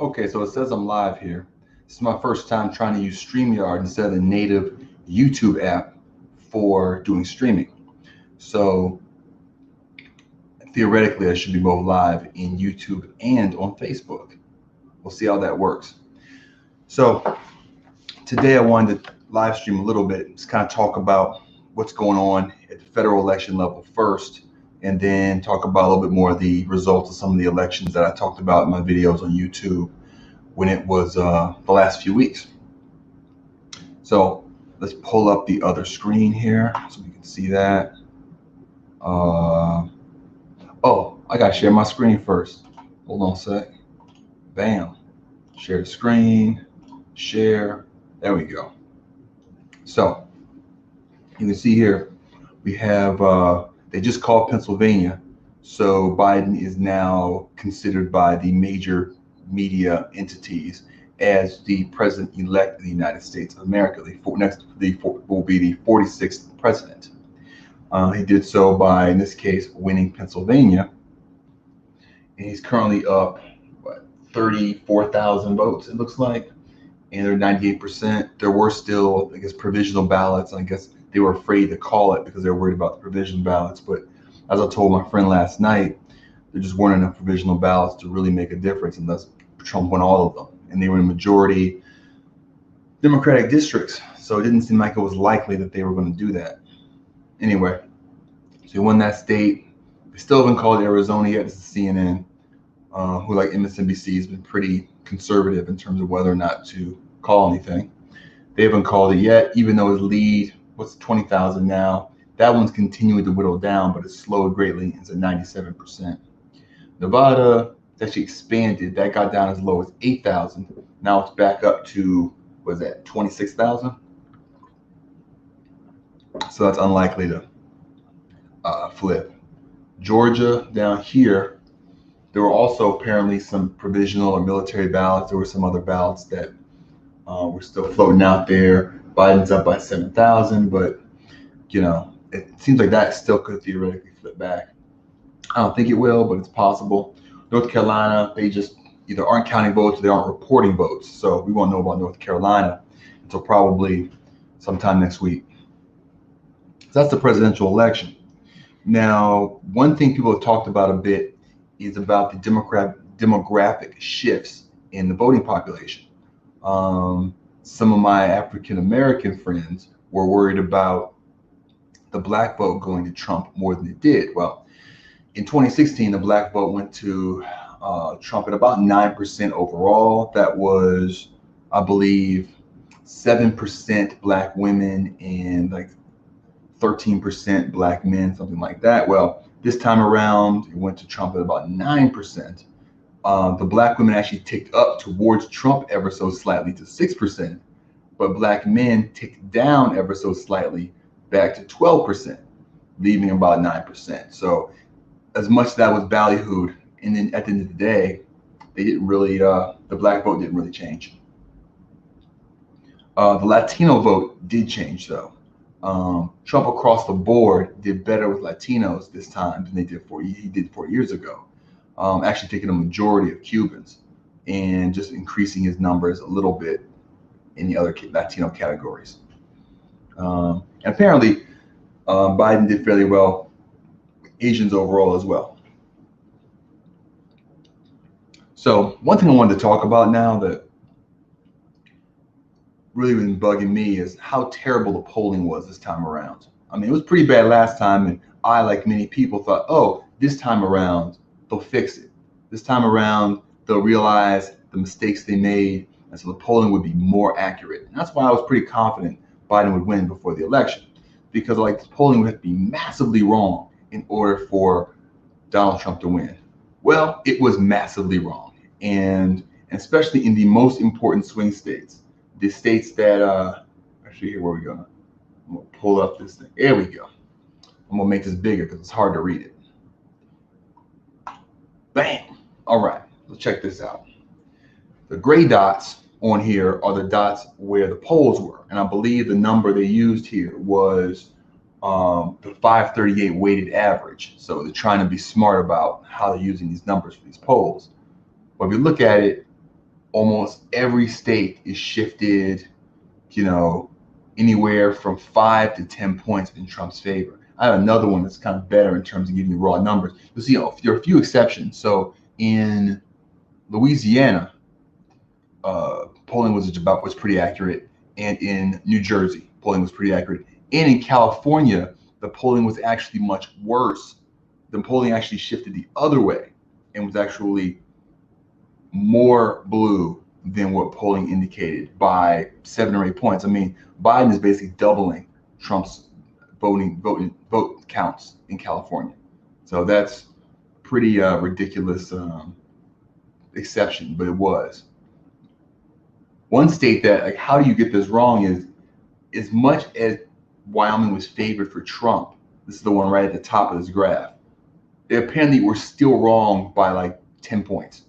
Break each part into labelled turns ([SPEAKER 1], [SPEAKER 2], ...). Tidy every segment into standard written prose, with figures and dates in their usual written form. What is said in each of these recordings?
[SPEAKER 1] Okay, so it says I'm live here. This is my first time trying to use StreamYard instead of the native YouTube app for doing streaming. So theoretically, I should be both live in YouTube and on Facebook. We'll see how that works. So today I wanted to live stream a little bit, just kind of talk about what's going on at the federal election level first, and then talk about a little bit more of the results of some of the elections that I talked about in my videos on YouTube when it was the last few weeks. So let's pull up the other screen here so we can see that. Oh, I gotta share my screen first. Hold on a sec. Bam. Share the screen. Share. There we go. So you can see here we have they just called Pennsylvania. So Biden is now considered by the major media entities as the president-elect of the United States of America. Will be the 46th president. He did so by, in this case, winning Pennsylvania, and he's currently up 34,000 votes, it looks like, and they're 98%. There were still, I guess, provisional ballots. I guess they were afraid to call it because they were worried about the provisional ballots. But as I told my friend last night, there just weren't enough provisional ballots to really make a difference unless Trump won all of them. And they were in majority Democratic districts. So it didn't seem like it was likely that they were going to do that. Anyway, so he won that state. They still haven't called Arizona yet. This is CNN, who, like MSNBC, has been pretty conservative in terms of whether or not to call anything. They haven't called it yet, even though his lead, what's 20,000 now? That one's continuing to whittle down, but it's slowed greatly. It's at 97%. Nevada actually expanded. That got down as low as 8,000. Now it's back up to, what is that, 26,000? So that's unlikely to flip. Georgia down here, there were also apparently some provisional or military ballots. There were some other ballots that were still floating out there. Biden's up by 7,000, but it seems like that still could theoretically flip back. I don't think it will, but it's possible. North Carolina, they just either aren't counting votes or they aren't reporting votes. So we won't know about North Carolina until probably sometime next week. So that's the presidential election. Now, one thing people have talked about a bit is about the demographic shifts in the voting population. Some of my African American friends were worried about the black vote going to Trump more than it did. Well, in 2016, the black vote went to Trump at about 9% overall. That was, I believe, 7% black women and like 13% black men, something like that. Well, this time around, it went to Trump at about 9%. The black women actually ticked up towards Trump ever so slightly to 6%, but black men ticked down ever so slightly back to 12%, leaving about 9%. So as much as that was ballyhooed, and then at the end of the day, they didn't really, the black vote didn't really change. The Latino vote did change though. Trump across the board did better with Latinos this time than he did 4 years ago. Actually taking a majority of Cubans and just increasing his numbers a little bit in the other Latino categories. And apparently, Biden did fairly well with Asians overall as well. So one thing I wanted to talk about now that really been bugging me is how terrible the polling was this time around. I mean, it was pretty bad last time, and I, like many people, thought, oh, this time around, they'll fix it. This time around, they'll realize the mistakes they made, and so the polling would be more accurate. And that's why I was pretty confident Biden would win before the election, because the polling would have to be massively wrong in order for Donald Trump to win. Well, it was massively wrong, and especially in the most important swing states. The states that, actually, here, where we go? I'm gonna pull up this thing. There we go. I'm gonna make this bigger because it's hard to read it. Bam. All right, let's check this out. The gray dots on here are the dots where the polls were, and I believe the number they used here was the 538 weighted average. So they're trying to be smart about how they're using these numbers for these polls. But if you look at it, almost every state is shifted, you know, anywhere from 5 to 10 points in Trump's favor. I have another one that's kind of better in terms of giving you raw numbers. You'll see there are a few exceptions. So in Louisiana, polling was pretty accurate, and in New Jersey, polling was pretty accurate, and in California, the polling was actually much worse. The polling actually shifted the other way, and was actually more blue than what polling indicated by 7 or 8 points. I mean, Biden is basically doubling Trump's vote counts in California. So that's pretty ridiculous exception, but it was. One state that, like, how do you get this wrong is, as much as Wyoming was favored for Trump, this is the one right at the top of this graph, they apparently were still wrong by like 10 points.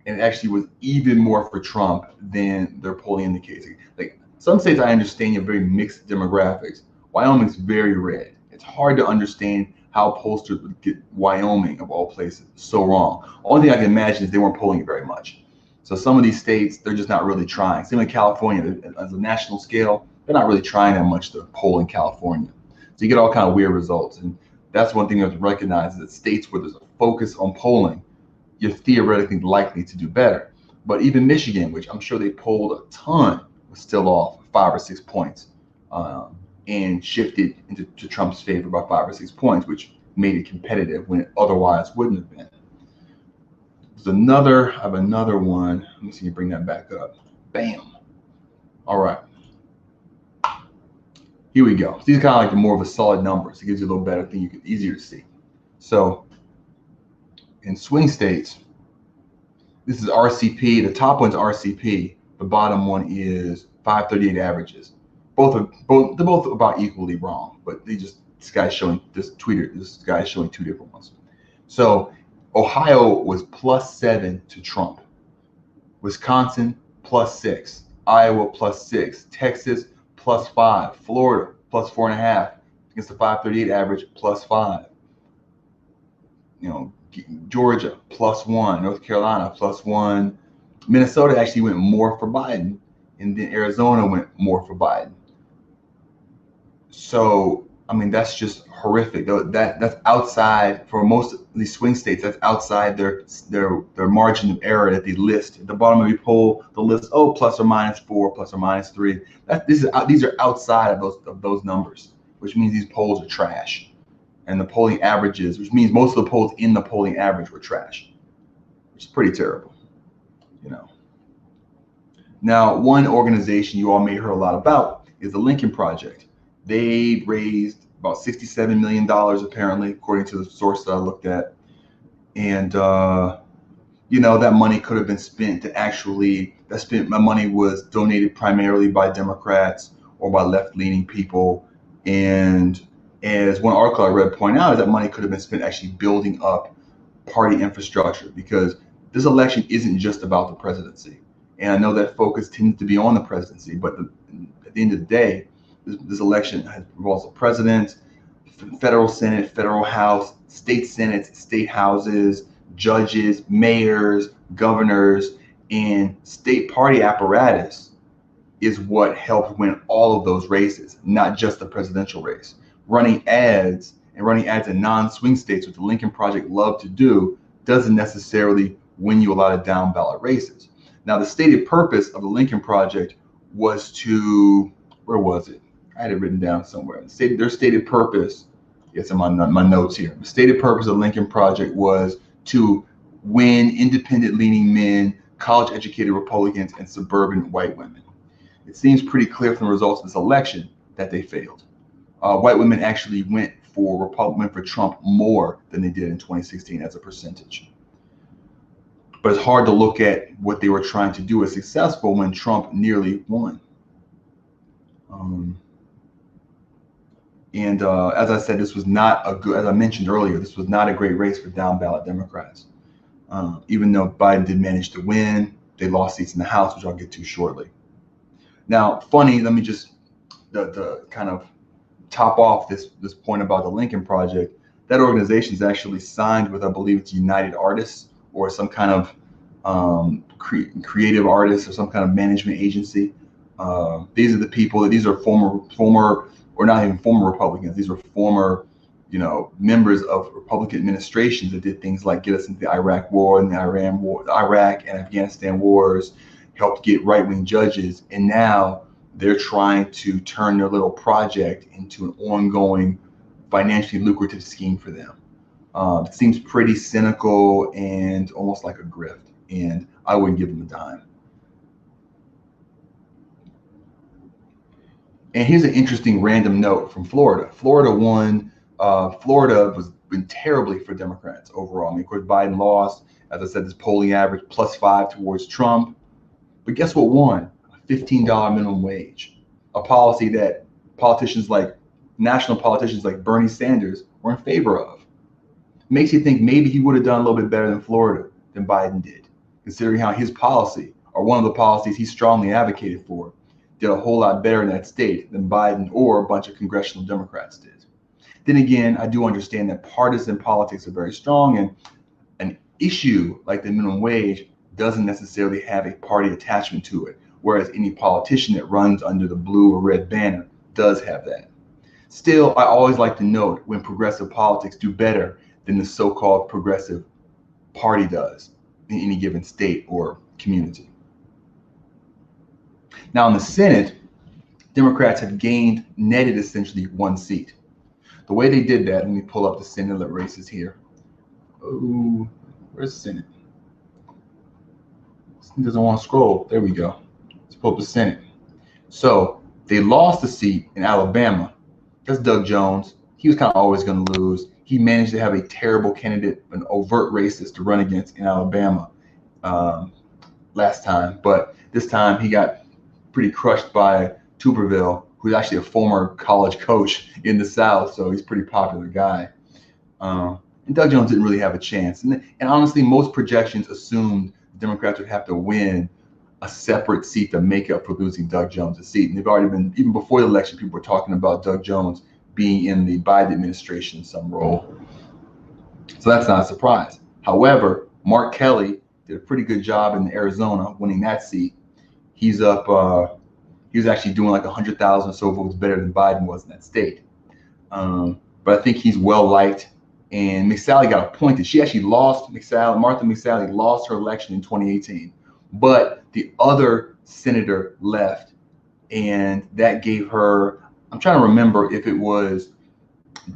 [SPEAKER 1] And it actually was even more for Trump than their polling indicates. Like, some states, I understand you have very mixed demographics. Wyoming's very red. It's hard to understand how pollsters would get Wyoming, of all places, so wrong. Only thing I can imagine is they weren't polling it very much. So some of these states, they're just not really trying. Same with California, as a national scale, they're not really trying that much to poll in California. So you get all kind of weird results. And that's one thing you have to recognize, is that states where there's a focus on polling, you're theoretically likely to do better. But even Michigan, which I'm sure they polled a ton, was still off 5 or 6 points, and shifted into Trump's favor by 5 or 6 points, which made it competitive when it otherwise wouldn't have been. I have another one. Let me see you bring that back up. Bam. All right. Here we go. So these are kind of like the more of a solid numbers. It gives you a little better thing, easier to see. So in swing states, this is RCP. The top one's RCP. The bottom one is 538 averages. They're both about equally wrong, but this guy's showing two different ones. So Ohio was +7 to Trump. Wisconsin +6. Iowa +6. Texas +5. Florida +4.5 against the 538 average +5. Georgia +1. North Carolina +1. Minnesota actually went more for Biden, and then Arizona went more for Biden. So, I mean, that's just horrific. That's outside, for most of these swing states, that's outside their margin of error that they list. At the bottom of your poll, they'll list, +or-4, +or-3. These are outside of those numbers, which means these polls are trash. And the polling averages, which means most of the polls in the polling average were trash, which is pretty terrible. Now, one organization you all may have heard a lot about is the Lincoln Project. They raised about $67 million, apparently, according to the source that I looked at. And, that money could have been spent my money was donated primarily by Democrats or by left-leaning people. And as one article I read pointed out, that money could have been spent actually building up party infrastructure, because this election isn't just about the presidency. And I know that focus tends to be on the presidency, but at the end of the day, this election involves the president, federal Senate, federal House, state senates, state houses, judges, mayors, governors, and state party apparatus is what helped win all of those races, not just the presidential race. Running ads in non-swing states, which the Lincoln Project loved to do, doesn't necessarily win you a lot of down ballot races. Now, the stated purpose of the Lincoln Project was to, where was it? I had it written down somewhere. Their stated purpose, it's in my notes here. The stated purpose of the Lincoln Project was to win independent-leaning men, college-educated Republicans, and suburban white women. It seems pretty clear from the results of this election that they failed. White women actually went for Trump more than they did in 2016 as a percentage. But it's hard to look at what they were trying to do as successful when Trump nearly won. As I said, as I mentioned earlier, this was not a great race for down ballot Democrats. Even though Biden did manage to win, they lost seats in the House, which I'll get to shortly. Now, funny, let me just the kind of top off this point about the Lincoln Project. That organization is actually signed with, I believe it's United Artists, or some kind of creative artists or some kind of management agency. These are the people that these are former or not even former Republicans. These are former, members of Republican administrations that did things like get us into the Iraq War and the Iraq and Afghanistan wars, helped get right-wing judges, and now they're trying to turn their little project into an ongoing, financially lucrative scheme for them. It seems pretty cynical and almost like a grift, and I wouldn't give them a dime. And here's an interesting random note from Florida. Florida won. Florida was been terribly for Democrats overall. I mean, of course, Biden lost. As I said, this polling average +5 towards Trump. But guess what won? A $15 minimum wage, a policy that national politicians like Bernie Sanders were in favor of. Makes you think maybe he would have done a little bit better than Florida than Biden did, considering how his policy, or one of the policies he strongly advocated for, did a whole lot better in that state than Biden or a bunch of congressional Democrats did. Then again, I do understand that partisan politics are very strong, and an issue like the minimum wage doesn't necessarily have a party attachment to it, whereas any politician that runs under the blue or red banner does have that. Still, I always like to note when progressive politics do better than the so-called progressive party does in any given state or community. Now in the Senate, Democrats have netted essentially one seat. The way they did that, let me pull up the Senate races here. Oh, where's the Senate? It doesn't want to scroll. There we go. Let's pull up the Senate. So they lost the seat in Alabama. That's Doug Jones. He was kind of always going to lose. He managed to have a terrible candidate, an overt racist, to run against in Alabama last time. But this time he got pretty crushed by Tuberville, who's actually a former college coach in the South, so he's a pretty popular guy. And Doug Jones didn't really have a chance. And honestly, most projections assumed Democrats would have to win a separate seat to make up for losing Doug Jones' seat. And they've already been, even before the election, people were talking about Doug Jones being in the Biden administration in some role. So that's not a surprise. However, Mark Kelly did a pretty good job in Arizona winning that seat. He's up, he was actually doing like 100,000 or so votes better than Biden was in that state. But I think he's well liked. And McSally got appointed. She actually lost, Martha McSally lost her election in 2018. But the other senator left, and that gave her, I'm trying to remember if it was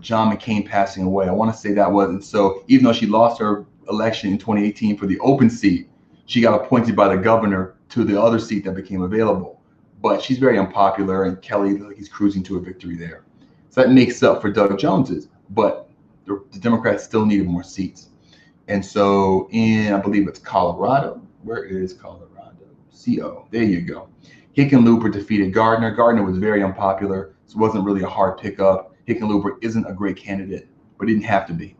[SPEAKER 1] John McCain passing away. I want to say that wasn't. So even though she lost her election in 2018 for the open seat, she got appointed by the governor to the other seat that became available. But she's very unpopular, and Kelly, he's cruising to a victory there. So that makes up for Doug Jones's. But the Democrats still needed more seats. And so in, I believe it's Colorado. Where is Colorado? CO. There you go. Hickenlooper defeated Gardner. Gardner was very unpopular, so it wasn't really a hard pickup. Hickenlooper isn't a great candidate, but didn't have to be.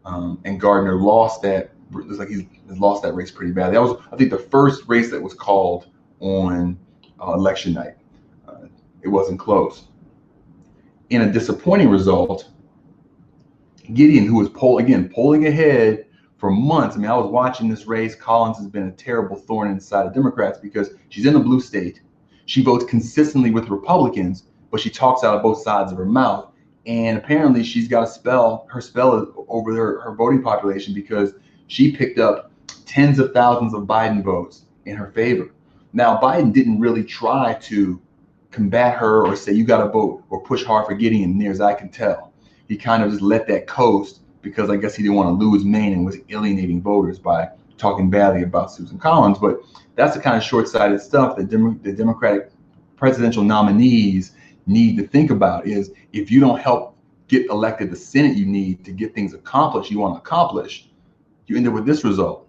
[SPEAKER 1] And Gardner lost that. Looks like he's lost that race pretty badly. That was, I think, the first race that was called on election night. It wasn't close. In a disappointing result, Gideon, who was polling ahead for months. I mean, I was watching this race. Collins has been a terrible thorn in the side of Democrats because she's in a blue state. She votes consistently with Republicans, but she talks out of both sides of her mouth. And apparently she's got her spell over her voting population because she picked up tens of thousands of Biden votes in her favor. Now, Biden didn't really try to combat her or say, you got to vote or push hard for Gideon, near as I can tell. He kind of just let that coast because I guess he didn't want to lose Maine and was alienating voters by talking badly about Susan Collins. But that's the kind of short-sighted stuff that the Democratic presidential nominees need to think about, is if you don't help get elected the Senate you need to get things accomplished you want to accomplish, you end up with this result.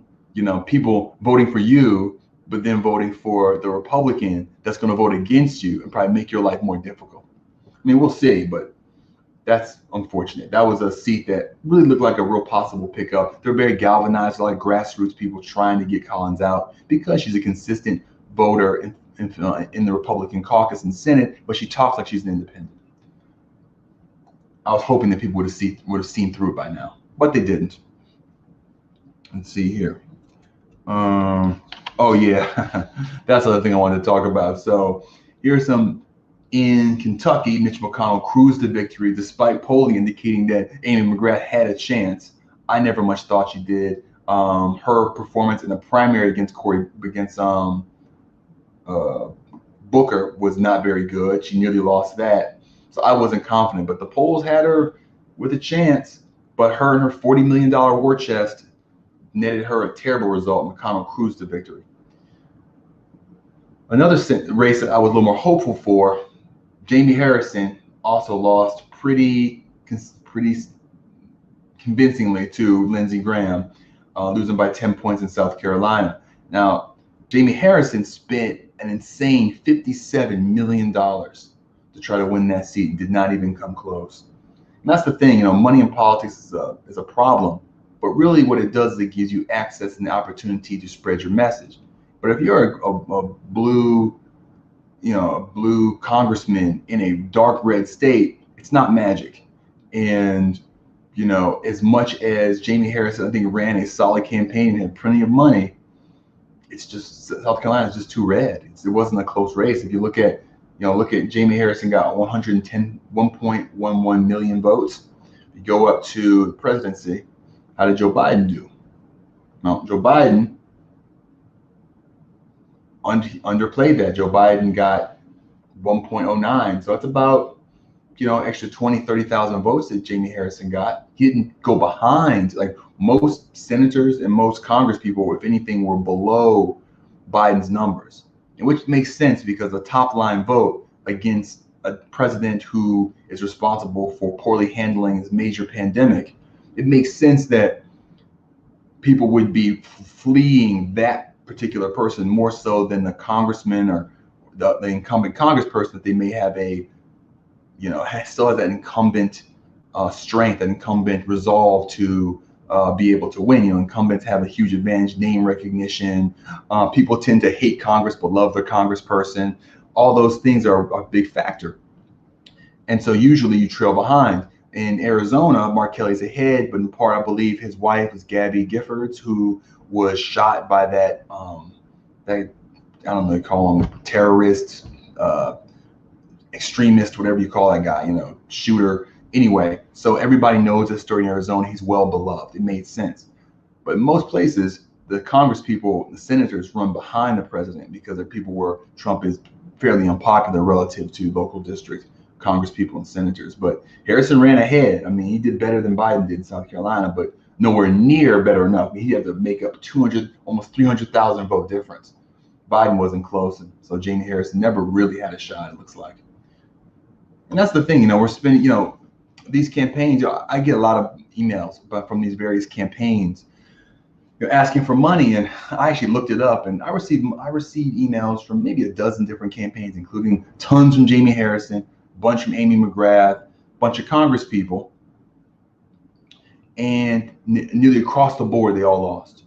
[SPEAKER 1] People voting for you, but then voting for the Republican that's going to vote against you and probably make your life more difficult. I mean, we'll see, but that's unfortunate. That was a seat that really looked like a real possible pickup. They're very galvanized, like grassroots people trying to get Collins out because she's a consistent voter in the Republican caucus and Senate, but she talks like she's an independent. I was hoping that people would have seen through it by now, but they didn't. Let's see here. Oh yeah, that's the other thing I wanted to talk about. So here's some in Kentucky. Mitch McConnell cruised to victory despite polling indicating that Amy McGrath had a chance. I never much thought she did. Her performance in the primary against uh, Booker was not very good. She nearly lost that, so I wasn't confident. But the polls had her with a chance. But her and her $40 million war chest netted her a terrible result. McConnell cruised to victory. Another race that I was a little more hopeful for, Jamie Harrison also lost pretty convincingly to Lindsey Graham, losing by 10 points in South Carolina. Now, Jamie Harrison spent an insane $57 million to try to win that seat and did not even come close. And that's the thing, money in politics is a problem. But really, what it does is it gives you access and the opportunity to spread your message. But if you're a blue, a blue congressman in a dark red state, it's not magic. And as much as Jamie Harrison, I think, ran a solid campaign and had plenty of money, it's just South Carolina is just too red. It wasn't a close race. If you look at Jamie Harrison got 1.11 million votes. You go up to the presidency. How did Joe Biden do? Well, Joe Biden underplayed that. Joe Biden got 1.09. So it's about, extra 20, 30,000 votes that Jamie Harrison got. He didn't go behind. Like most senators and most Congress people, if anything, were below Biden's numbers, and which makes sense because a top line vote against a president who is responsible for poorly handling his major pandemic, it makes sense that people would be fleeing that particular person more so than the congressman or the incumbent congressperson that they may have still has that incumbent strength, that incumbent resolve to be able to win. Incumbents have a huge advantage, name recognition. People tend to hate Congress but love their congressperson. All those things are a big factor. And so usually you trail behind. In Arizona, Mark Kelly's ahead, but in part, I believe his wife is Gabby Giffords, who was shot by that I don't know, they call them terrorists, extremist, whatever you call that guy, shooter. Anyway, so everybody knows this story in Arizona. He's well beloved. It made sense. But in most places, the Congress people, the senators run behind the president because they're people where Trump is fairly unpopular relative to local district Congress people and senators. But Harrison ran ahead. I mean, he did better than Biden did in South Carolina, but nowhere near better enough. I mean, he had to make up 200, almost 300,000 vote difference. Biden wasn't close, and so Jamie Harrison never really had a shot, it looks like. And that's the thing, we're spending, these campaigns. I get a lot of emails from these various campaigns, asking for money, and I actually looked it up, and I received emails from maybe a dozen different campaigns, including tons from Jamie Harrison, a bunch from Amy McGrath, a bunch of Congress people, and nearly across the board, they all lost.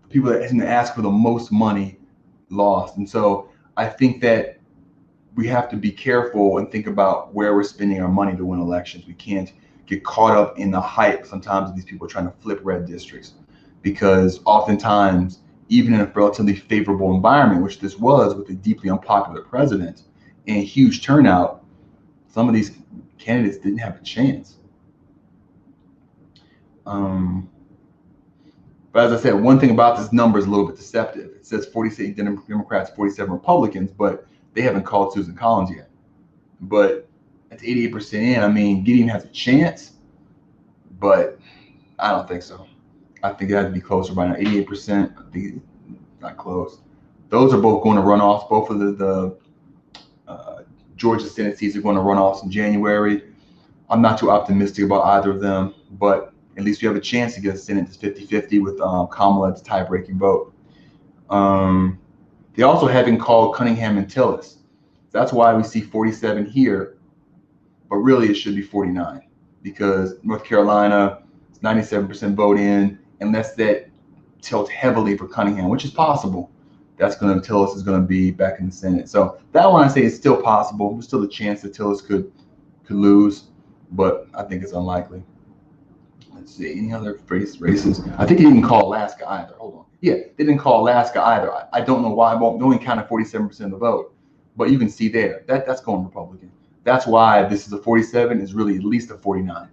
[SPEAKER 1] People that asked for the most money lost, and so I think that we have to be careful and think about where we're spending our money to win elections. We can't get caught up in the hype sometimes of these people trying to flip red districts, because oftentimes, even in a relatively favorable environment, which this was with a deeply unpopular president and huge turnout, some of these candidates didn't have a chance. But as I said, one thing about this number is a little bit deceptive. It says 46 Democrats, 47 Republicans, but they haven't called Susan Collins yet. But that's 88% in. I mean, Gideon has a chance, but I don't think so. I think it has to be closer by now. 88%, I think it's not close. Those are both going to runoffs. Both of the Georgia Senate seats are going to runoffs in January. I'm not too optimistic about either of them, but at least we have a chance to get a Senate that's 50-50 with Kamala's tie-breaking vote. They also haven't called Cunningham and Tillis. That's why we see 47 here, but really it should be 49, because North Carolina is 97% vote in, unless that tilts heavily for Cunningham, which is possible. Tillis is going to be back in the Senate. So that one I say is still possible. There's still a chance that Tillis could lose, but I think it's unlikely. Let's see, any other races? I think he didn't call Alaska either. Hold on. Yeah, they didn't call Alaska either. I don't know why. Well, they only counted 47% of the vote, but you can see there that's going Republican. That's why this is a 47 is really at least a 49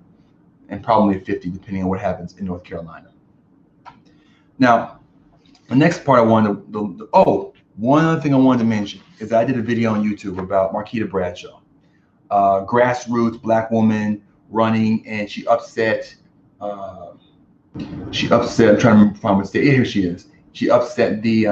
[SPEAKER 1] and probably a 50 depending on what happens in North Carolina. Now, the next part I wanted one other thing I wanted to mention is I did a video on YouTube about Marquita Bradshaw, grassroots black woman running, and she upset. I'm trying to find what state. Here she is. She upset the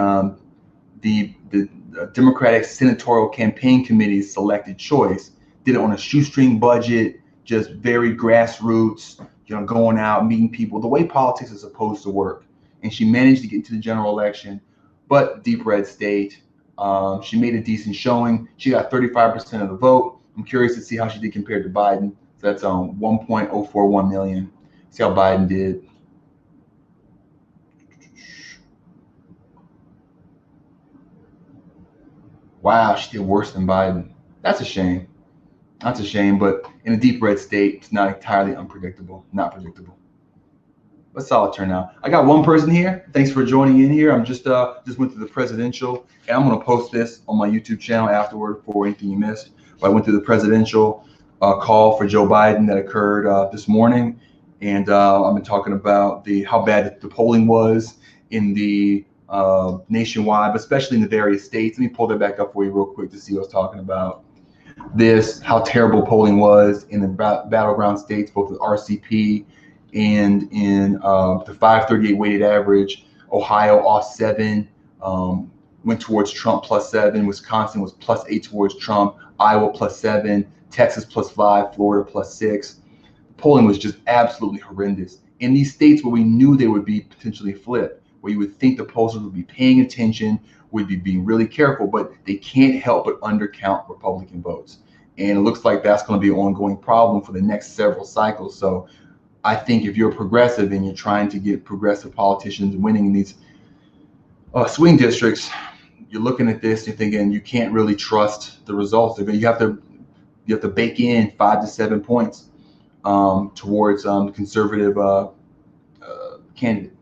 [SPEAKER 1] Democratic Senatorial Campaign Committee's selected choice. Did it on a shoestring budget, just very grassroots, going out, meeting people, the way politics is supposed to work. And she managed to get into the general election, but deep red state. She made a decent showing. She got 35% of the vote. I'm curious to see how she did compared to Biden. So that's 1.041 million. See how Biden did. Wow, she did worse than Biden. That's a shame. That's a shame, but in a deep red state, it's not entirely unpredictable, not predictable. A solid turnout. I got one person here. Thanks for joining in here. I'm just went through the presidential, and I'm gonna post this on my YouTube channel afterward for anything you missed. But I went through the presidential call for Joe Biden that occurred this morning, and I've been talking about how bad the polling was in the nationwide, but especially in the various states. Let me pull that back up for you real quick to see what I was talking about. How terrible polling was in the battleground states, both the RCP and in the 538 weighted average. Ohio off 7, went towards Trump +7. Wisconsin was +8 towards Trump. Iowa +7. Texas +5. Florida +6. Polling was just absolutely horrendous. In these states where we knew they would be potentially flipped, where you would think the pollsters would be paying attention, would be being really careful, but they can't help but undercount Republican votes. And it looks like that's going to be an ongoing problem for the next several cycles. So I think if you're a progressive and you're trying to get progressive politicians winning in these swing districts, you're looking at this, you're thinking you can't really trust the results. You have to bake in 5 to 7 points towards conservative candidate.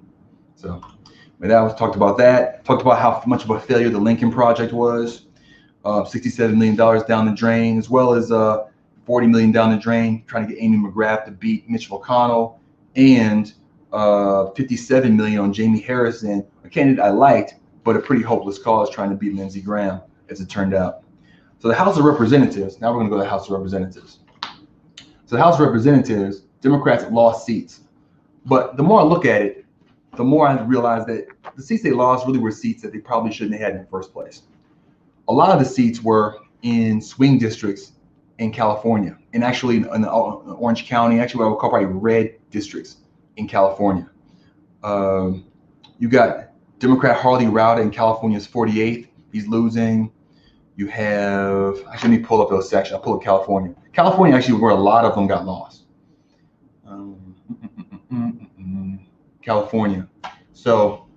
[SPEAKER 1] So that was talked about that. Talked about how much of a failure the Lincoln Project was. $67 million down the drain, as well as $40 million down the drain trying to get Amy McGrath to beat Mitch McConnell, and $57 million on Jamie Harrison, a candidate I liked, but a pretty hopeless cause trying to beat Lindsey Graham, as it turned out. So the House of Representatives, now we're going to go to the House of Representatives. So the House of Representatives, Democrats lost seats. But the more I look at it, the more I realize that the seats they lost really were seats that they probably shouldn't have had in the first place. A lot of the seats were in swing districts in California, and actually in Orange County, actually what I would call probably red districts in California. You got Democrat Harley Rouda in California's 48th. He's losing. You have, actually, let me pull up those sections. I'll pull up California. California actually where a lot of them got lost. California. So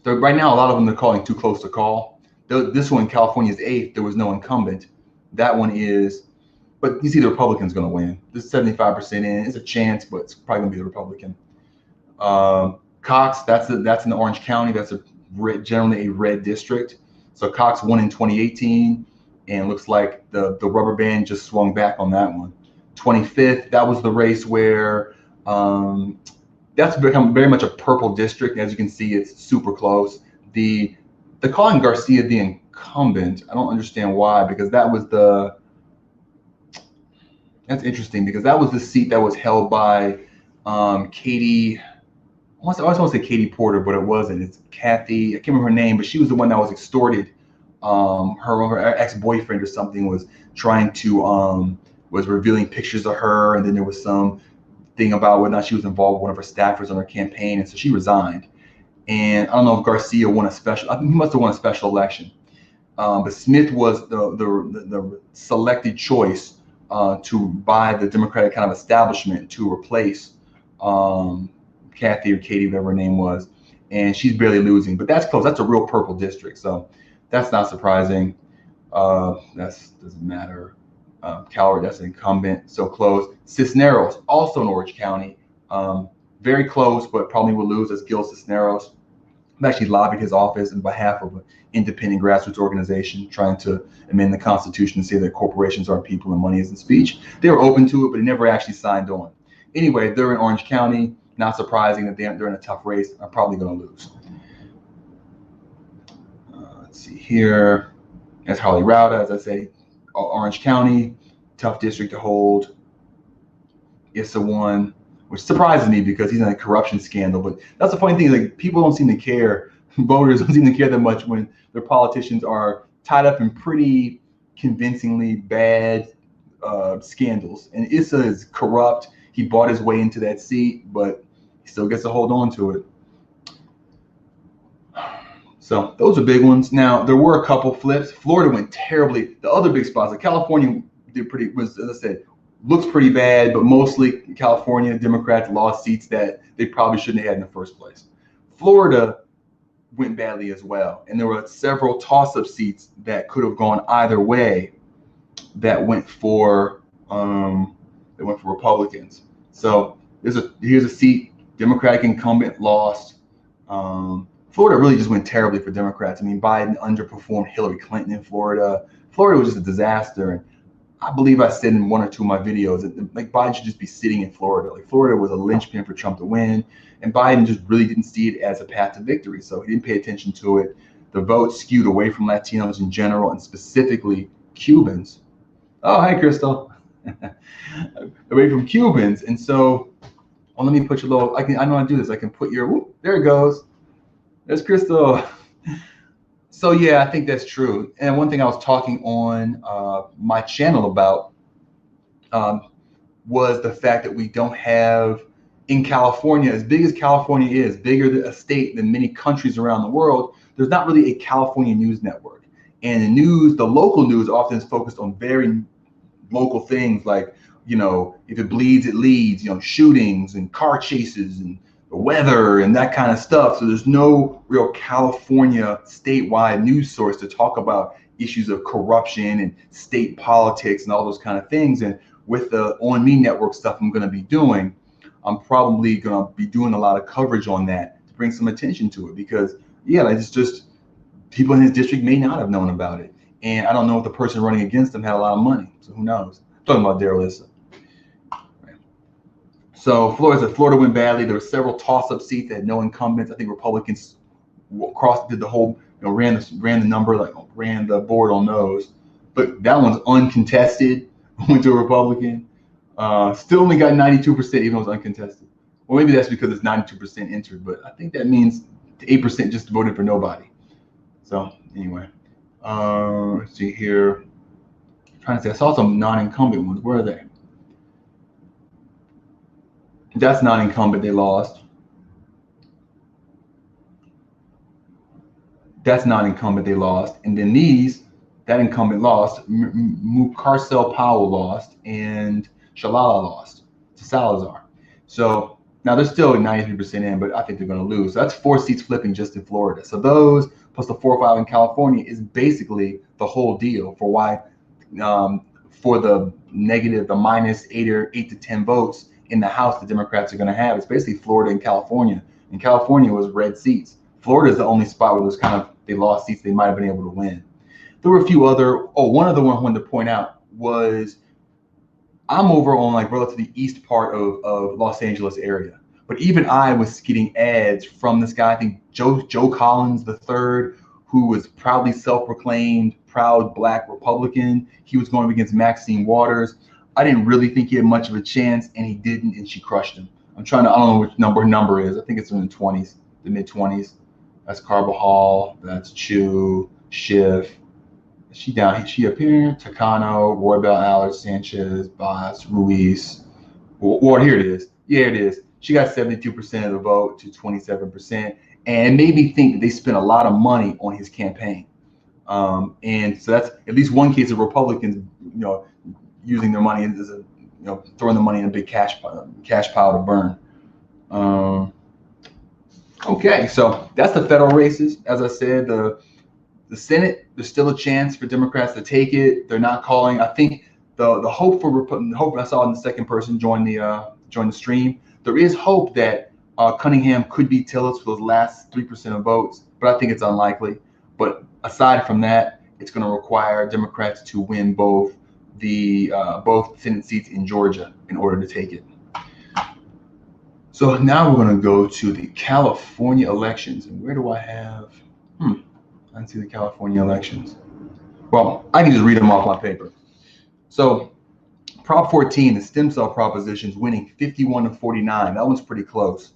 [SPEAKER 1] right now, a lot of them they're calling too close to call. This one, California's 8th, there was no incumbent. That one is, but you see the Republican's going to win. This is 75% in. It's a chance, but it's probably going to be the Republican. Cox, that's in Orange County. That's generally a red district. So Cox won in 2018, and looks like the rubber band just swung back on that one. 25th, that was the race where that's become very much a purple district. As you can see, it's super close. They're calling Garcia the incumbent. I don't understand why, because that's interesting, because that was the seat that was held by Katie. I always want to say Katie Porter, but it wasn't. It's Kathy. I can't remember her name, but she was the one that was extorted. Her ex-boyfriend or something was trying to was revealing pictures of her, and then there was some thing about whether or not she was involved with one of her staffers on her campaign, and so she resigned. And I don't know if Garcia won a special. I think he must have won a special election. But Smith was the selected choice to buy the Democratic kind of establishment to replace Kathy or Katie, whatever her name was, and she's barely losing. But that's close. That's a real purple district, so that's not surprising. That doesn't matter. Calorie, that's an incumbent, so close. Cisneros, also in Orange County, very close, but probably will lose as Gil Cisneros. I've actually lobbied his office on behalf of an independent grassroots organization trying to amend the Constitution to say that corporations aren't people and money isn't speech. They were open to it, but they never actually signed on. Anyway, they're in Orange County. Not surprising that they're in a tough race. I'm probably going to lose. Let's see here. That's Harley Rowda, as I say. Orange County, tough district to hold. Issa won, which surprises me because he's in a corruption scandal. But that's the funny thing, like people don't seem to care. Voters don't seem to care that much when their politicians are tied up in pretty convincingly bad scandals. And Issa is corrupt. He bought his way into that seat, but he still gets to hold on to it. So those are big ones. Now, there were a couple flips. Florida went terribly. The other big spots, like California did pretty, was, as I said, looks pretty bad, but mostly California Democrats lost seats that they probably shouldn't have had in the first place. Florida went badly as well. And there were several toss-up seats that could have gone either way that went for Republicans. So here's a seat, Democratic incumbent lost. Florida really just went terribly for Democrats. I mean, Biden underperformed Hillary Clinton in Florida. Florida was just a disaster. And I believe I said in one or two of my videos that like Biden should just be sitting in Florida. Like Florida was a linchpin for Trump to win, and Biden just really didn't see it as a path to victory. So he didn't pay attention to it. The vote skewed away from Latinos in general, and specifically Cubans. Oh, hi, Crystal. Away from Cubans. And so, well, let me put your little, I know how to do this. I can put your, whoop, there it goes. There's Crystal. So yeah, I think that's true. And one thing I was talking on my channel about was the fact that we don't have, in California, as big as California is, bigger than a state than many countries around the world, there's not really a California news network. And the news, the local news often is focused on very local things like, you know, if it bleeds, it leads, you know, shootings and car chases and the weather and that kind of stuff. So there's no real California statewide news source to talk about issues of corruption and state politics and all those kind of things. And with the On Me network stuff I'm going to be doing, I'm probably going to be doing a lot of coverage on that to bring some attention to it, because yeah, it's just people in his district may not have known about it. And I don't know if the person running against him had a lot of money. So who knows? I'm talking about Darrell Issa. So Florida went badly. There were several toss-up seats that had no incumbents. I think Republicans did the whole, you know, ran the number, like ran the board on those. But that one's uncontested. Went to a Republican. Still only got 92%, even though it's uncontested. Well, maybe that's because it's 92% entered, but I think that means 8% just voted for nobody. So anyway, let's see here. I'm trying to say, I saw some non-incumbent ones. Where are they? That's non-incumbent, they lost. That's non-incumbent, they lost. And then these, that incumbent lost. Carcel Powell lost, and Shalala lost to Salazar. So now they're still 93% in, but I think they're going to lose. So that's 4 seats flipping just in Florida. So those plus the 4 or 5 in California is basically the whole deal for why, for the negative, the minus 8 to 10 votes in the House the Democrats are going to have. It's basically Florida and California. And California was red seats. Florida is the only spot where there's kind of, they lost seats they might have been able to win. There were a few other, one other one I wanted to point out was, I'm over on like relatively east part of Los Angeles area. But even I was getting ads from this guy, I think Joe Collins III, who was proudly self-proclaimed proud Black Republican. He was going up against Maxine Waters. I didn't really think he had much of a chance, and he didn't, and she crushed him. I don't know which number is. I think it's in the 20s, the mid-20s. That's Carbajal, that's Chu, Schiff. She up here, Takano, Roybal, Allard, Sanchez, Bass, Ruiz. Well, here it is. Yeah, it is. She got 72% of the vote to 27%, and it made me think that they spent a lot of money on his campaign. And so that's at least one case of Republicans, you know, using their money as a, you know, throwing the money in a big cash pile to burn. Okay, so that's the federal races. As I said, the Senate, there's still a chance for Democrats to take it. They're not calling. I think the hope I saw in the second person join the stream. There is hope that Cunningham could be Tillis for those last 3% of votes, but I think it's unlikely. But aside from that, it's going to require Democrats to win both Senate seats in Georgia in order to take it. So now we're going to go to the California elections. And where do I have? I don't see the California elections. Well, I can just read them off my paper. So Prop 14, the stem cell proposition, is winning 51-49. That one's pretty close.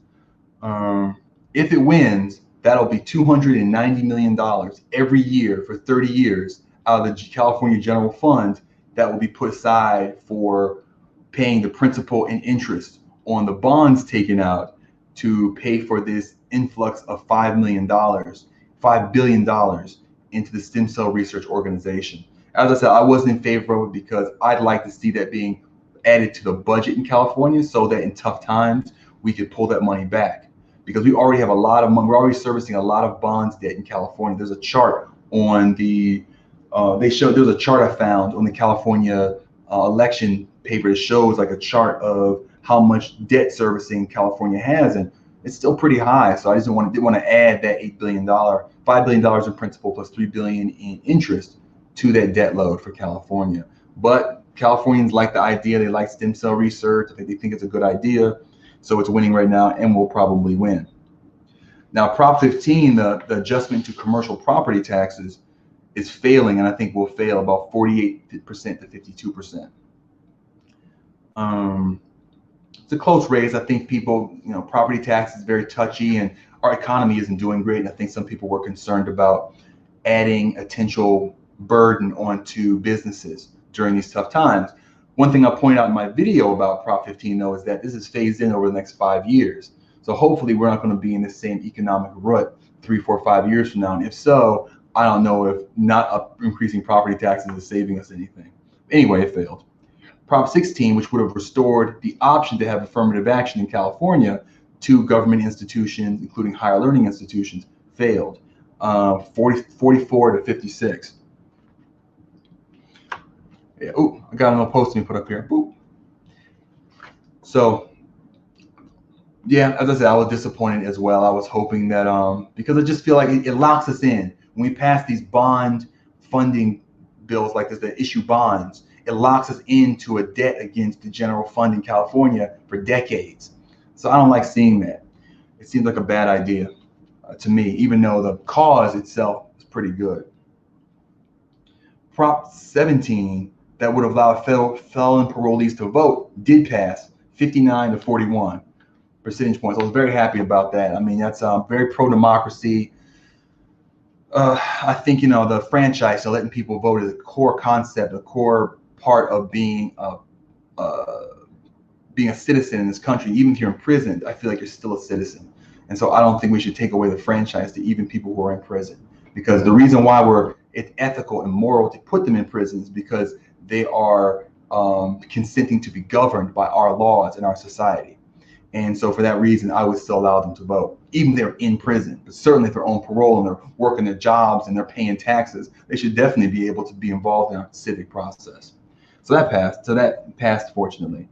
[SPEAKER 1] If it wins, that'll be $290 million every year for 30 years out of the California General Fund that will be put aside for paying the principal and interest on the bonds taken out to pay for this influx of $5 billion into the stem cell research organization. As I said, I wasn't in favor of it because I'd like to see that being added to the budget in California so that in tough times we could pull that money back, because we already have a lot of money. We're already servicing a lot of bonds debt in California. There's a chart on the there's a chart I found on the California election paper that shows like a chart of how much debt servicing California has, and it's still pretty high. So I just didn't want to add that $5 billion in principal plus $3 billion in interest to that debt load for California. But Californians like the idea. They like stem cell research. I think they think it's a good idea. So it's winning right now and will probably win. Now, Prop 15, the adjustment to commercial property taxes, is failing, and I think will fail about 48% to 52%. It's a close race. I think people, property tax is very touchy, and our economy isn't doing great. And I think some people were concerned about adding a potential burden onto businesses during these tough times. One thing I pointed out in my video about Prop 15, though, is that this is phased in over the next 5 years. So hopefully we're not going to be in the same economic rut 3, 4, 5 years from now. And if so, I don't know if not increasing property taxes is saving us anything. Anyway, it failed. Prop 16, which would have restored the option to have affirmative action in California to government institutions, including higher learning institutions, failed. 44 to 56. Yeah, I got another posting put up here. Boop. So, yeah, as I said, I was disappointed as well. I was hoping that, because I just feel like it locks us in. When we pass these bond funding bills like this that issue bonds, it locks us into a debt against the general fund in California for decades. So I don't like seeing that. It seems like a bad idea to me, even though the cause itself is pretty good. Prop 17, that would allow felon parolees to vote, did pass 59 to 41 percentage points. I was very happy about that. I mean, that's very pro-democracy. I think, the franchise, so letting people vote is a core concept, a core part of being a citizen in this country. Even if you're imprisoned, I feel like you're still a citizen. And so I don't think we should take away the franchise to even people who are in prison, because the reason why it's ethical and moral to put them in prison is because they are consenting to be governed by our laws and our society. And so for that reason, I would still allow them to vote, even if they're in prison. But certainly if they're on parole and they're working their jobs and they're paying taxes, they should definitely be able to be involved in our civic process. So that passed, fortunately.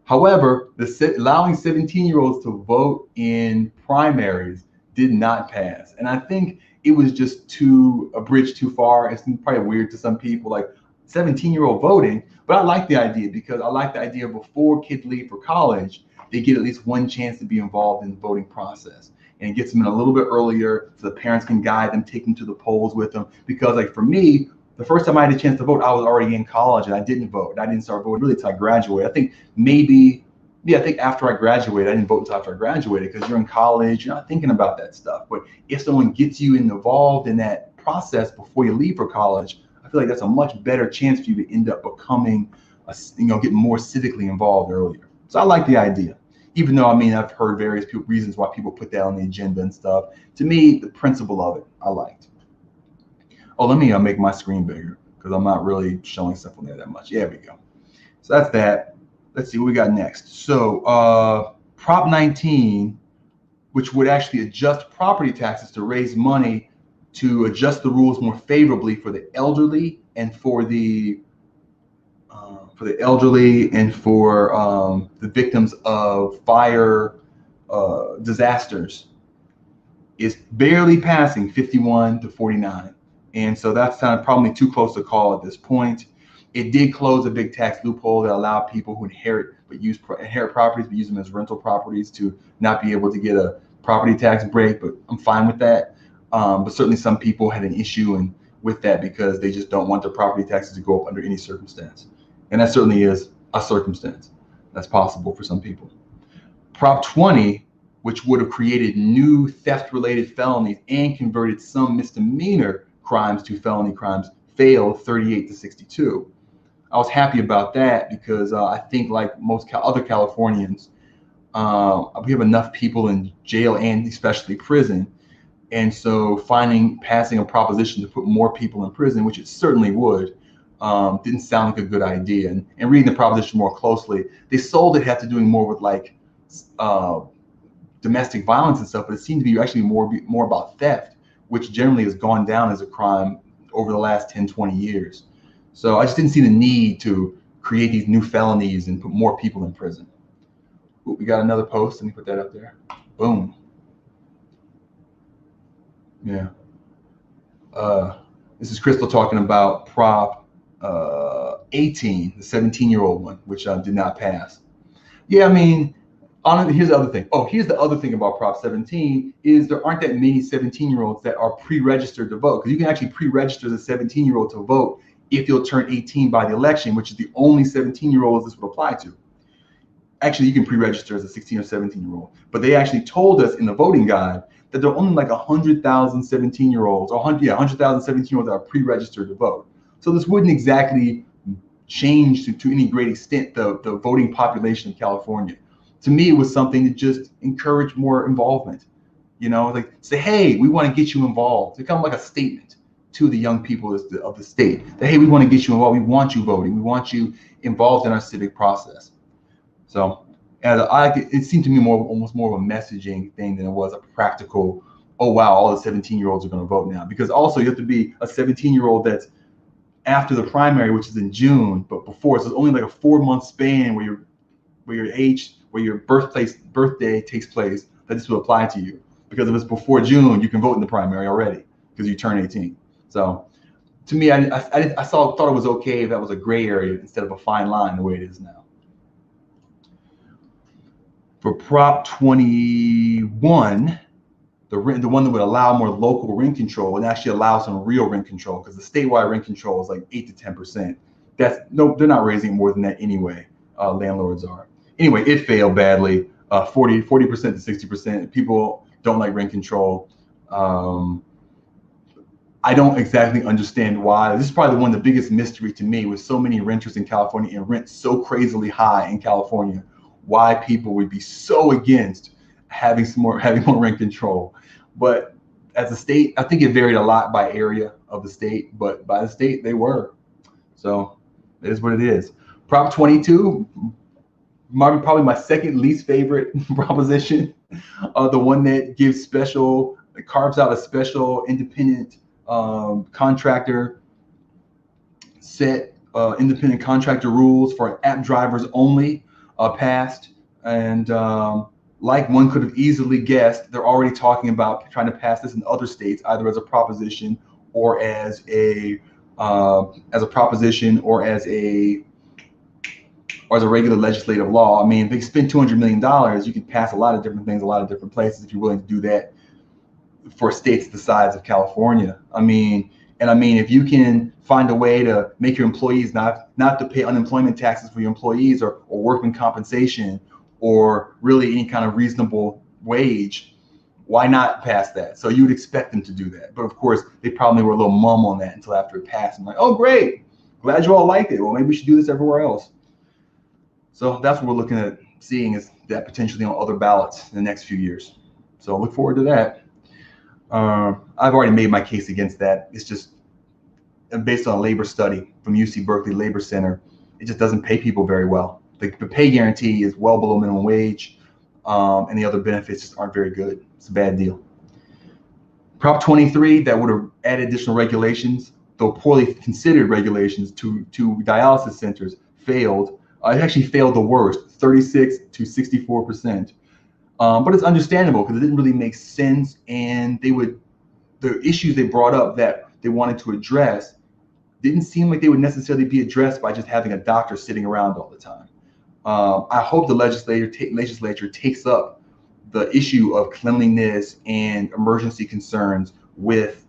[SPEAKER 1] However, allowing 17-year-olds to vote in primaries did not pass. And I think it was just a bridge too far. It's probably weird to some people, like 17-year-old voting, but I like the idea, because I like the idea before kids leave for college, they get at least one chance to be involved in the voting process. And it gets them in a little bit earlier so the parents can guide them, take them to the polls with them. Because like for me, the first time I had a chance to vote, I was already in college and I didn't vote. I didn't start voting really until I graduated. I think after I graduated, I didn't vote until after I graduated, because you're in college, you're not thinking about that stuff. But if someone gets you involved in that process before you leave for college, I feel like that's a much better chance for you to end up becoming, getting more civically involved earlier. So I like the idea. Even though, I've heard various reasons why people put that on the agenda and stuff. To me, the principle of it, I liked. Oh, let me make my screen bigger, because I'm not really showing stuff on there that much. There we go. So that's that. Let's see what we got next. So Prop 19, which would actually adjust property taxes to raise money to adjust the rules more favorably for the elderly and for the the victims of fire disasters is barely passing 51 to 49. And so that's probably too close to call at this point. It did close a big tax loophole that allowed people who inherit properties but use them as rental properties to not be able to get a property tax break, but I'm fine with that. But certainly some people had an issue with that because they just don't want their property taxes to go up under any circumstance. And that certainly is a circumstance that's possible for some people. Prop 20, which would have created new theft-related felonies and converted some misdemeanor crimes to felony crimes, failed 38 to 62. I was happy about that because I think, like most other Californians, we have enough people in jail and especially prison. And so passing a proposition to put more people in prison, which it certainly would, didn't sound like a good idea. And reading the proposition more closely, they sold it had to doing more with like domestic violence and stuff, but it seemed to be actually more about theft, which generally has gone down as a crime over the last 10, 20 years. So I just didn't see the need to create these new felonies and put more people in prison. Ooh, we got another post. Let me put that up there. Boom. Yeah. This is Crystal talking about Prop 18, the 17-year-old one, which did not pass. Yeah, I mean, here's the other thing. Oh, here's the other thing about Prop 17 is there aren't that many 17-year-olds that are pre-registered to vote, because you can actually pre-register as a 17-year-old to vote if you'll turn 18 by the election, which is the only 17-year-olds this would apply to. Actually, you can pre-register as a 16 or 17-year-old, but they actually told us in the voting guide that there are only like 100,000 17-year-olds, or 100,000 17-year-olds that are pre-registered to vote. So this wouldn't exactly change to any great extent the voting population of California. To me, it was something to just encourage more involvement. You know, like say, hey, we want to get you involved. It's kind of like a statement to the young people of the state that, hey, we want to get you involved. We want you voting. We want you involved in our civic process. So, and it seemed to me almost more of a messaging thing than it was a practical, oh, wow, all the 17-year-olds are going to vote now. Because also you have to be a 17-year-old that's after the primary, which is in June, but before. So it's only like a 4-month span where your birthday takes place that this will apply to you. Because if it's before June, you can vote in the primary already because you turn 18. So to me, I thought it was okay if that was a gray area instead of a fine line the way it is now. For Prop 21, the one that would allow more local rent control and actually allow some real rent control, because the statewide rent control is like 8 to 10%. They're not raising more than that anyway. Landlords are. Anyway, it failed badly. 40% to 60%. People don't like rent control. I don't exactly understand why. This is probably one of the biggest mystery to me, with so many renters in California and rent so crazily high in California, why people would be so against having more rent control. But as a state, I think it varied a lot by area of the state, but by the state they were. So it is what it is. Prop 22, probably my second least favorite proposition, the one that carves out a special independent contractor set, independent contractor rules for app drivers only, passed. And like one could have easily guessed, they're already talking about trying to pass this in other states, either as a proposition or as a proposition or as a regular legislative law. I mean, if they spend $200 million, you can pass a lot of different things, a lot of different places if you're willing to do that for states the size of California. I mean, if you can find a way to make your employees not to pay unemployment taxes for your employees or workman compensation or really any kind of reasonable wage, why not pass that? So you would expect them to do that. But of course, they probably were a little mum on that until after it passed. I'm like, oh, great. Glad you all liked it. Well, maybe we should do this everywhere else. So that's what we're looking at seeing, is that potentially on other ballots in the next few years. So look forward to that. I've already made my case against that. It's just based on a labor study from UC Berkeley Labor Center. It just doesn't pay people very well. The pay guarantee is well below minimum wage, and the other benefits just aren't very good. It's a bad deal. Prop 23, that would have added additional regulations, though poorly considered regulations, to dialysis centers, failed. It actually failed the worst, 36 to 64%. But it's understandable because it didn't really make sense, and the issues they brought up that they wanted to address didn't seem like they would necessarily be addressed by just having a doctor sitting around all the time. I hope the legislature takes up the issue of cleanliness and emergency concerns with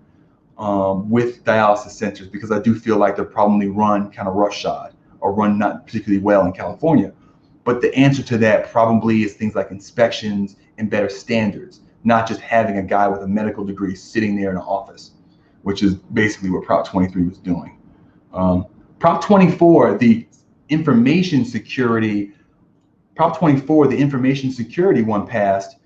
[SPEAKER 1] dialysis centers, because I do feel like they're probably run kind of roughshod or run not particularly well in California. But the answer to that probably is things like inspections and better standards, not just having a guy with a medical degree sitting there in an office, which is basically what Prop 23 was doing. Prop 24, the information security, Prop 24, the information security one passed.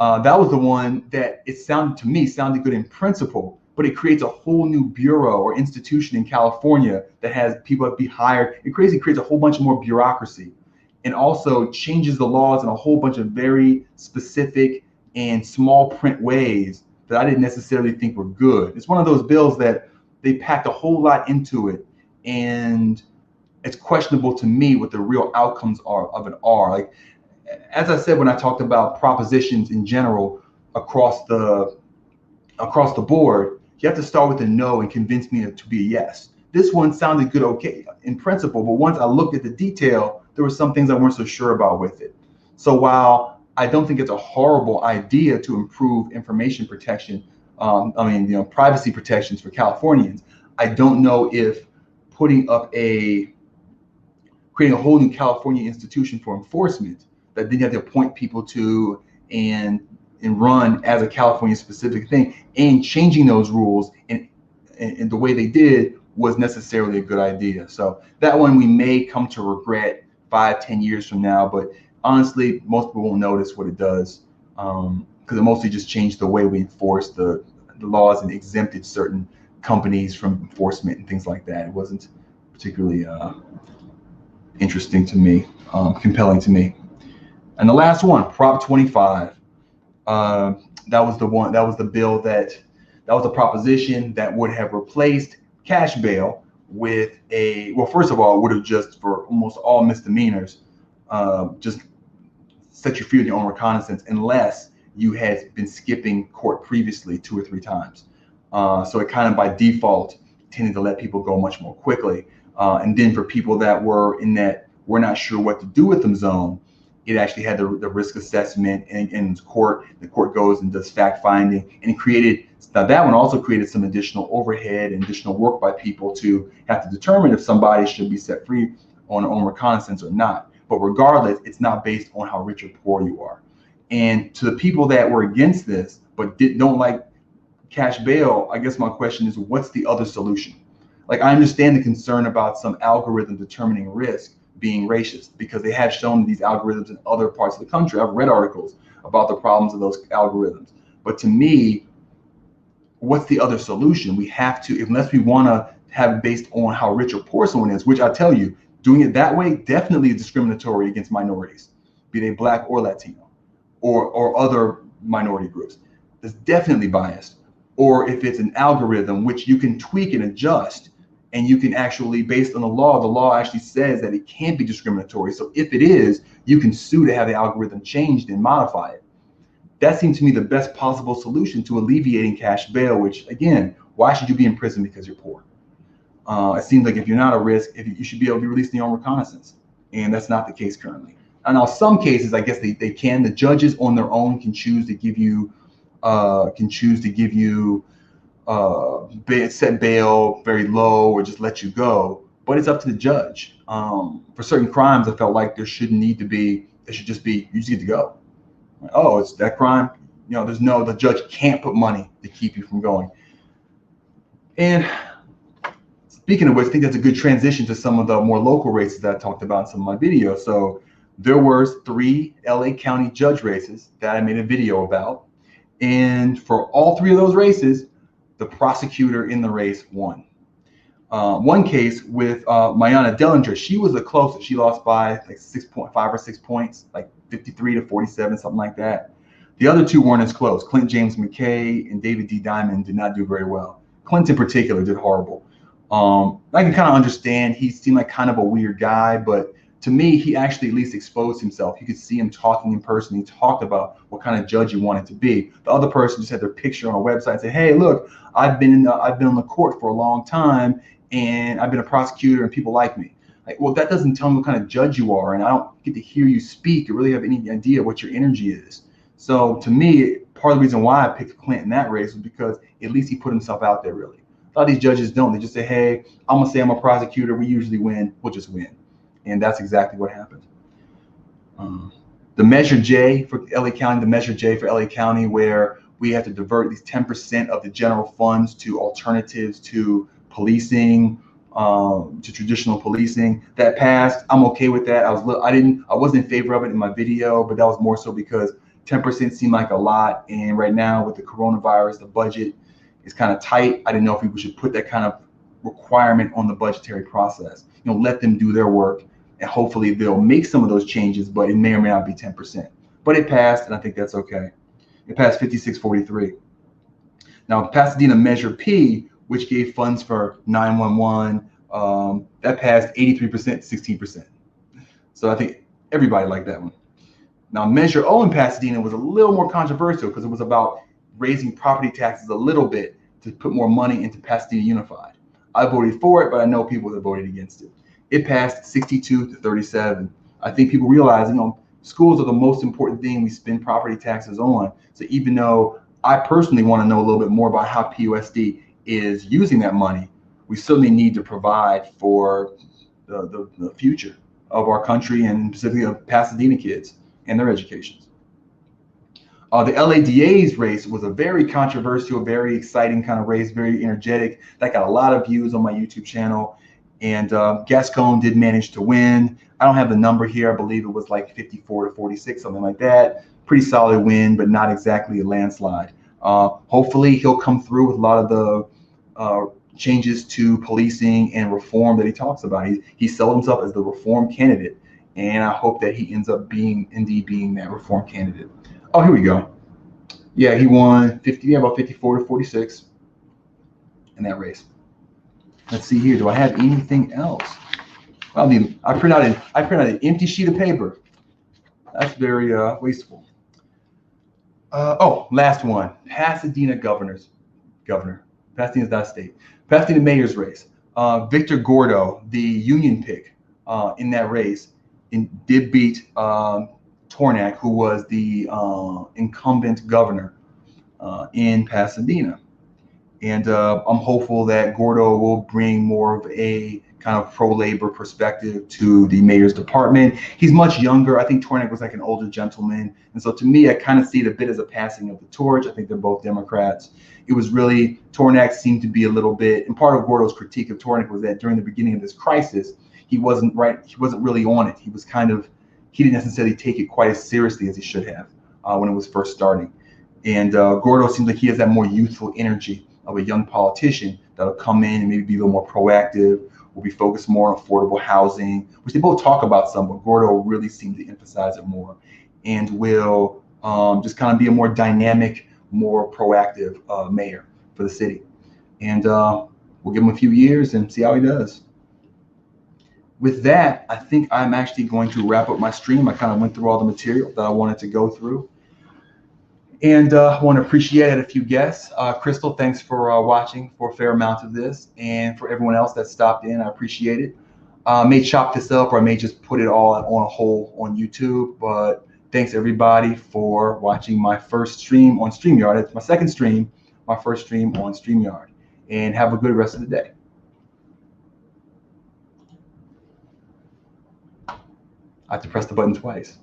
[SPEAKER 1] That was the one that it sounded to me sounded good in principle, but it creates a whole new bureau or institution in California that has people that be hired. It creates a whole bunch more bureaucracy, and also changes the laws in a whole bunch of very specific and small print ways that I didn't necessarily think were good. It's one of those bills that they packed a whole lot into it, and it's questionable to me what the real outcomes of it are. Like, as I said when I talked about propositions in general across the board, you have to start with a no and convince me to be a yes. This one sounded good, okay, in principle, but once I looked at the detail, there were some things I weren't so sure about with it. So while I don't think it's a horrible idea to improve information protection, privacy protections for Californians, I don't know if creating a whole new California institution for enforcement that then you have to appoint people to and run as a California specific thing, and changing those rules and the way they did was necessarily a good idea. So that one we may come to regret 5-10 years from now, but honestly, most people won't notice what it does, because it mostly just changed the way we enforce the laws and exempted certain companies from enforcement and things like that. It wasn't particularly interesting to me, compelling to me. And the last one, Prop 25. That was the bill that was a proposition that would have replaced cash bail with first of all, it would have just, for almost all misdemeanors, just set you free with your own recognizance unless you had been skipping court previously 2 or 3 times. So it kind of by default tended to let people go much more quickly. And then for people that were in that we're not sure what to do with them zone, it actually had the risk assessment, and the court goes and does fact finding, and that one also created some additional overhead and additional work by people to have to determine if somebody should be set free on their own recognizance or not. But regardless, it's not based on how rich or poor you are. And to the people that were against this but don't like cash bail, I guess my question is, what's the other solution? Like, I understand the concern about some algorithm determining risk being racist, because they have shown these algorithms in other parts of the country. I've read articles about the problems of those algorithms. But to me, what's the other solution? We have to, unless we want to have it based on how rich or poor someone is, which I tell you, doing it that way definitely is discriminatory against minorities, be they Black or Latino or other minority groups. It's definitely biased. Or if it's an algorithm which you can tweak and adjust, and you can actually, based on the law actually says that it can't be discriminatory. So if it is, you can sue to have the algorithm changed and modify it. That seemed to me the best possible solution to alleviating cash bail, which, again, why should you be in prison because you're poor? It seems like if you're not a risk, you should be able to be released in your own recognizance. And that's not the case currently. And now some cases, I guess they can. The judges on their own can choose to give you set bail very low or just let you go, but it's up to the judge. For certain crimes, I felt like there shouldn't need to be. It should just be, you just get to go. Oh, it's that crime. The judge can't put money to keep you from going. And speaking of which, I think that's a good transition to some of the more local races that I talked about in some of my videos. So there were 3 LA County judge races that I made a video about. And for all 3 of those races, the prosecutor in the race won. One case with Mayana Dellinger, she was the closest. She lost by like 6.5 or 6 points, like 53 to 47, something like that. The other 2 weren't as close. Clint James McKay and David D. Diamond did not do very well. Clint in particular did horrible. I can kind of understand. He seemed like kind of a weird guy, but to me, he actually at least exposed himself. You could see him talking in person. He talked about what kind of judge he wanted to be. The other person just had their picture on a website and said, "Hey, look, I've been on the court for a long time, and I've been a prosecutor, and people like me." Like, well, that doesn't tell me what kind of judge you are, and I don't get to hear you speak or really have any idea what your energy is. So to me, part of the reason why I picked Clint in that race was because at least he put himself out there. Really, a lot of these judges don't. They just say, "Hey, I'm gonna say I'm a prosecutor. We usually win. We'll just win." And that's exactly what happened. The Measure J for LA County, the Measure J for LA County, where we have to divert at least 10% of the general funds to alternatives to policing, to traditional policing. That passed. I'm okay with that. I wasn't in favor of it in my video, but that was more so because 10% seemed like a lot. And right now with the coronavirus, the budget is kind of tight. I didn't know if people should put that kind of requirement on the budgetary process. Let them do their work, and hopefully they'll make some of those changes, but it may or may not be 10%. But it passed, and I think that's okay. It passed 56-43. Now, Pasadena Measure P, which gave funds for 911, that passed 83% to 16%. So I think everybody liked that one. Now, Measure O in Pasadena was a little more controversial because it was about raising property taxes a little bit to put more money into Pasadena Unified. I voted for it, but I know people that voted against it. It passed 62-37. I think people realize, schools are the most important thing we spend property taxes on. So even though I personally want to know a little bit more about how PUSD is using that money, we certainly need to provide for the future of our country and specifically of Pasadena kids and their educations. The LADA's race was a very controversial, very exciting kind of race, very energetic. That got a lot of views on my YouTube channel. And Gascon did manage to win. I don't have the number here. I believe it was like 54-46, something like that. Pretty solid win, but not exactly a landslide. Hopefully he'll come through with a lot of the changes to policing and reform that he talks about. He sold himself as the reform candidate, and I hope that he ends up indeed being that reform candidate. Oh, here we go. Yeah, he won about 54-46 in that race. Let's see here. Do I have anything else? I mean, I print out an empty sheet of paper. That's very wasteful. Last one. Pasadena governor. Pasadena's not a state. Pasadena mayor's race. Victor Gordo, the union pick in that race, did beat Tornak, who was the incumbent governor in Pasadena. And I'm hopeful that Gordo will bring more of a kind of pro-labor perspective to the mayor's department. He's much younger. I think Tornak was like an older gentleman. And so to me, I kind of see it a bit as a passing of the torch. I think they're both Democrats. It was really, Tornak seemed to be a little bit, and part of Gordo's critique of Tornak was that during the beginning of this crisis, he wasn't really on it. He didn't necessarily take it quite as seriously as he should have when it was first starting. And Gordo seems like he has that more youthful energy of a young politician that'll come in and maybe be a little more proactive, will be focused more on affordable housing, which they both talk about some, but Gordo really seems to emphasize it more, and will just kind of be a more dynamic, more proactive mayor for the city. And we'll give him a few years and see how he does. With that, I think I'm actually going to wrap up my stream. I kind of went through all the material that I wanted to go through. And I want to appreciate, I had a few guests. Crystal, thanks for watching for a fair amount of this. And for everyone else that stopped in, I appreciate it. I may chop this up, or I may just put it all on a whole on YouTube. But thanks everybody for watching my first stream on StreamYard. It's my second stream, my first stream on StreamYard. And have a good rest of the day. I have to press the button twice.